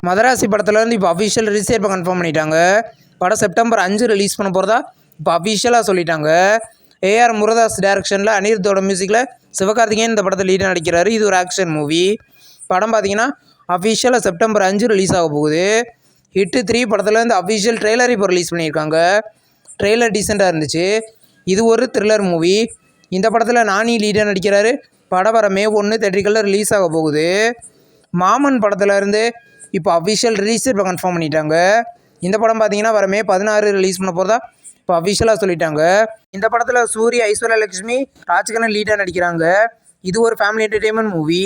மதராசி படத்துலேருந்து இப்போ அஃபிஷியல் ரிலீஸே இப்போ கன்ஃபார்ம் பண்ணிட்டாங்க. படம் செப்டம்பர் 5 ரிலீஸ் பண்ண போகிறதா இப்போ அஃபிஷியலாக சொல்லிட்டாங்க. ஏஆர் முருகதாஸ் டைரக்ஷனில் அனிருத்தோட மியூசிக்கில் சிவகார்த்திகேயன் இந்த படத்தில் லீடாக நடிக்கிறாரு. இது ஒரு ஆக்ஷன் மூவி. படம் பார்த்தீங்கன்னா அஃபிஷியலாக செப்டம்பர் 5 ரிலீஸ் ஆக போகுது. ஹிட்டு 3 படத்துலேருந்து அஃபிஷியல் ட்ரெய்லர் இப்போ ரிலீஸ் பண்ணியிருக்காங்க. ட்ரெய்லர் டீசெண்டாக இருந்துச்சு. இது ஒரு த்ரில்லர் மூவி. இந்த படத்தில் நானி லீடாக நடிக்கிறாரு. படம் வர மே 1 தேட்டரிக்கலில் ரிலீஸ் ஆக போகுது. மாமன் படத்துலேருந்து இப்போ அஃபிஷியல் ரிலீஸ் இப்போ கன்ஃபார்ம் பண்ணிட்டாங்க. இந்த படம் பார்த்தீங்கன்னா வர மே 16 ரிலீஸ் பண்ண போகிறதா இப்போ அஃபிஷியலாக சொல்லிட்டாங்க. இந்த படத்தில் சூர்யா, ஐஸ்வர்யா லட்சுமி, ராஜ்கண்ணன் லீடாக நடிக்கிறாங்க. இது ஒரு ஃபேமிலி என்டர்டெயின்மெண்ட் மூவி.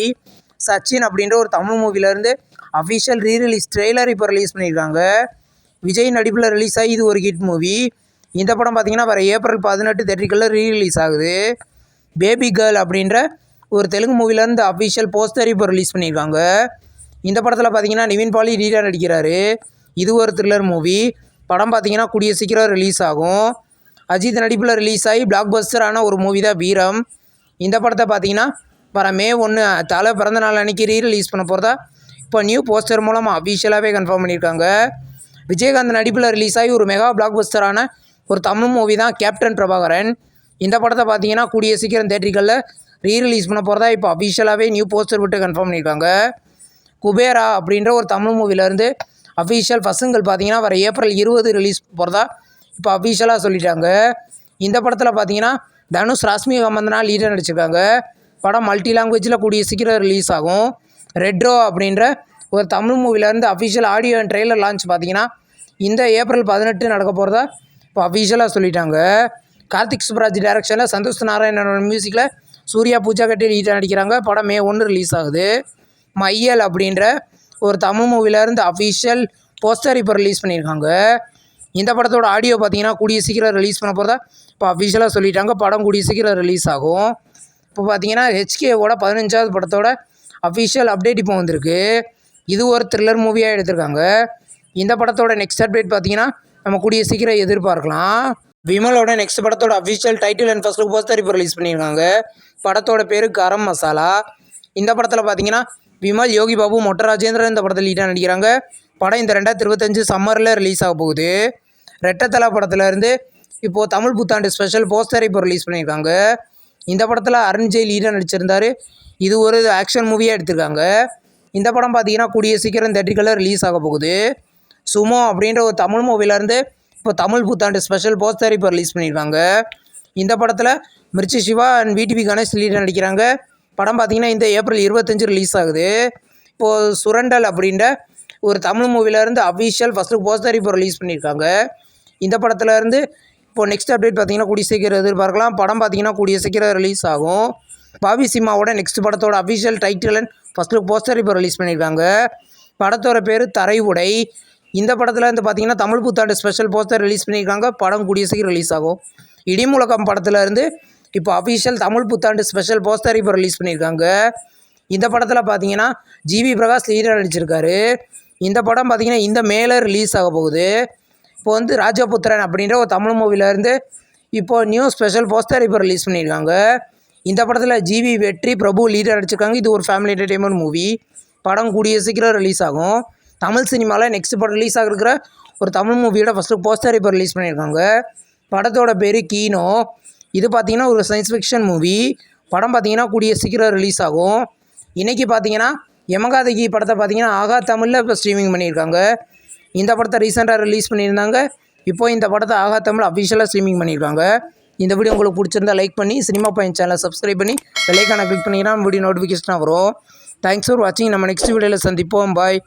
சச்சின் அப்படின்ற ஒரு தமிழ் மூவிலேருந்து அஃபிஷியல் ரீரிலீஸ் ட்ரெய்லர் இப்போ ரிலீஸ் பண்ணியிருக்காங்க. விஜய் நடிப்பில் ரிலீஸ் ஆகி இது ஒரு ஹிட் மூவி. இந்த படம் பார்த்தீங்கன்னா வர ஏப்ரல் 18 தேட்டரிக்கலில் ரீரிலீஸ் ஆகுது. பேபி கேர்ள் அப்படின்ற ஒரு தெலுங்கு மூவிலேருந்து அஃபிஷியல் போஸ்டர் இப்போ ரிலீஸ் பண்ணியிருக்காங்க. இந்த படத்தில் பார்த்தீங்கன்னா நிவின் பாலி லீடாக நடிக்கிறாரு. இது ஒரு த்ரில்லர் மூவி. படம் பார்த்தீங்கன்னா கூடிய சீக்கிரம் ரிலீஸ் ஆகும். அஜித் நடிப்பில் ரிலீஸ் ஆகி பிளாக் பஸ்டரான ஒரு மூவி தான் வீரம். இந்த படத்தை பார்த்தீங்கன்னா வர மே 1 தலை பிறந்த நாள் அன்றைக்கி ரீரிலீஸ் பண்ண போகிறதா இப்போ நியூ போஸ்டர் மூலமாக அஃபிஷியலாகவே கன்ஃபார்ம் பண்ணியிருக்காங்க. விஜயகாந்த் நடிப்பில் ரிலீஸ் ஆகி ஒரு மெகா பிளாக் பஸ்டரான ஒரு தமிழ் மூவி தான் கேப்டன் பிரபாகரன். இந்த படத்தை பார்த்தீங்கன்னா கூடிய சீக்கிரம் தேட்டரிக்கலில் ரீரிலீஸ் பண்ண போகிறதா இப்போ அஃபிஷியலாகவே நியூ போஸ்டர் விட்டு கன்ஃபார்ம் பண்ணியிருக்காங்க. குபேரா அப்படின்ற ஒரு தமிழ் மூவிலேருந்து அஃபிஷியல் பசங்கள் பார்த்தீங்கன்னா வர ஏப்ரல் 20 ரிலீஸ் போகிறதா இப்போ அஃபிஷியலாக சொல்லிட்டாங்க. இந்த படத்தில் பார்த்தீங்கன்னா தனுஷ், ராஷ்மிகா மந்தனா லீடாக நடிச்சிருக்காங்க. படம் மல்டி லாங்குவேஜில் கூடிய சீக்கிரம் ரிலீஸ் ஆகும். ரெட்ரோ அப்படின்ற ஒரு தமிழ் மூவிலேருந்து official audio and trailer launch பார்த்தீங்கன்னா இந்த ஏப்ரல் 18 நடக்க போகிறதா இப்போ அஃபிஷியலாக சொல்லிட்டாங்க. கார்த்திக் சுப்ராஜ் டைரக்ஷனில் சந்தோஷ் நாராயணனோட மியூசிக்கில் சூர்யா, பூஜா கட்டி லீடாக நடிக்கிறாங்க. படம் மே 1 ரிலீஸ் ஆகுது. மையல் அப்படின்ற ஒரு தமிழ் மூவிலேருந்து அஃபிஷியல் போஸ்டர் இப்போ ரிலீஸ் பண்ணியிருக்காங்க. இந்த படத்தோட ஆடியோ பார்த்தீங்கன்னா கூடிய சீக்கிரம் ரிலீஸ் பண்ண போகிறதா இப்போ அஃபிஷியலாக சொல்லிட்டாங்க. படம் கூடிய சீக்கிரம் ரிலீஸ் ஆகும். இப்போ பார்த்தீங்கன்னா HKவோட 15வது படத்தோட அஃபிஷியல் அப்டேட் இப்போ வந்திருக்கு. இது ஒரு த்ரில்லர் மூவியாக எடுத்திருக்காங்க. இந்த படத்தோட நெக்ஸ்ட் அப்டேட் பார்த்தீங்கன்னா நம்ம கூடிய சீக்கிரம் எதிர்பார்க்கலாம். விமலோட நெக்ஸ்ட் படத்தோட official title and first look poster இப்போ ரிலீஸ் பண்ணியிருக்காங்க. படத்தோட பேர் கரம் மசாலா. இந்த படத்தில் பார்த்தீங்கன்னா விமல், யோகி பாபு, மொட்ட ராஜேந்திரன் இந்த படத்தில் லீடாக நடிக்கிறாங்க. படம் இந்த 2025 சம்மரில் ரிலீஸ் ஆக போகுது. ரெட்டத்தலா படத்துலேருந்து இப்போது தமிழ் புத்தாண்டு ஸ்பெஷல் போஸ்டர் இப்போ ரிலீஸ் பண்ணியிருக்காங்க. இந்த படத்தில் அருண்ஜெய் லீடாக நடிச்சிருந்தார். இது ஒரு ஆக்ஷன் மூவியாக எடுத்திருக்காங்க. இந்த படம் பார்த்தீங்கன்னா கூடிய சீக்கிரம் தேட்டரிக்கலில் ரிலீஸ் ஆக போகுது. சுமோ அப்படின்ற ஒரு தமிழ் மூவிலேருந்து இப்போ தமிழ் புத்தாண்டு ஸ்பெஷல் போஸ்டர் இப்போ ரிலீஸ் பண்ணியிருக்காங்க. இந்த படத்தில் மிர்ச்சி சிவா அண்ட் VTV கணேஷ் லீடாக நடிக்கிறாங்க. படம் பார்த்திங்கன்னா இந்த ஏப்ரல் 25 ரிலீஸ் ஆகுது. இப்போது சுரண்டல் அப்படின்ற ஒரு தமிழ் மூவிலேருந்து அஃபிஷியல் ஃபஸ்ட் லுக் போஸ்டர் இப்போ ரிலீஸ் பண்ணியிருக்காங்க. இந்த படத்துலேருந்து இப்போது நெக்ஸ்ட் அப்டேட் பார்த்திங்கன்னா கூடிய சீக்கிரம் எதிர்பார்க்கலாம். படம் பார்த்திங்கன்னா கூடிய சீக்கிரம் ரிலீஸ் ஆகும். பாவி சிம்மாவோட நெக்ஸ்ட் படத்தோட official title and first look poster இப்போ ரிலீஸ் பண்ணியிருக்காங்க. படத்தோட பேர் தரை உடை. இந்த படத்தில் வந்து பார்த்திங்கன்னா தமிழ் புத்தாண்டு ஸ்பெஷல் போஸ்டர் ரிலீஸ் பண்ணியிருக்காங்க. படம் கூடிய சீக்கிரம் ரிலீஸ் ஆகும். இடிமுழக்கம் படத்துலேருந்து இப்போ அஃபிஷியல் தமிழ் புத்தாண்டு ஸ்பெஷல் போஸ்டர் இப்போ ரிலீஸ் பண்ணியிருக்காங்க. இந்த படத்தில் பார்த்தீங்கன்னா GV பிரகாஷ் லீடர் நடிச்சிருக்காரு. இந்த படம் பார்த்திங்கன்னா இந்த மேலே ரிலீஸ் ஆக போகுது. இப்போ வந்து ராஜபுத்திரன் அப்படின்ற ஒரு தமிழ் மூவிலேருந்து இப்போது நியூ ஸ்பெஷல் போஸ்டர் இப்போ ரிலீஸ் பண்ணியிருக்காங்க. இந்த படத்தில் GV, வெற்றி, பிரபு லீடர் நடிச்சிருக்காங்க. இது ஒரு ஃபேமிலி என்டர்டெயின்மெண்ட் மூவி. படம் கூடிய சீக்கிரம் ரிலீஸ் ஆகும். தமிழ் சினிமாவில் நெக்ஸ்ட் படம் ரிலீஸ் ஆகிருக்கிற ஒரு தமிழ் மூவியோட ஃபஸ்ட்டு போஸ்டர் இப்போ ரிலீஸ் பண்ணியிருக்காங்க. படத்தோட பேர் கீனோ. இது பார்த்திங்கன்னா ஒரு சயின்ஸ் ஃபிக்ஷன் மூவி. படம் பார்த்திங்கன்னா கூடிய சீக்கிரம் ரிலீஸ் ஆகும். இன்றைக்கி பார்த்திங்கன்னா யமகாதகி படத்தை பார்த்திங்கன்னா ஆகா தமிழில் இப்போ ஸ்ட்ரீமிங் பண்ணியிருக்காங்க. இந்த படத்தை ரீசெண்டாக ரிலீஸ் பண்ணியிருந்தாங்க. இப்போது இந்த படத்தை ஆகா தமிழ் அஃபிஷியலாக ஸ்ட்ரீமிங் பண்ணியிருக்காங்க. இந்த வீடியோ உங்களுக்கு பிடிச்சிருந்தா லைக் பண்ணி சினிமா பாயிண்ட் சேனலை சப்ஸ்கிரைப் பண்ணி பெல் ஐகானை கிளிக் பண்ணிங்கன்னா வீடியோ நோட்டிஃபிகேஷனாக வரும். தேங்க்ஸ் ஃபார் வாட்சிங். நம்ம நெக்ஸ்ட் வீடியோவில் சந்திப்போம். பாய்.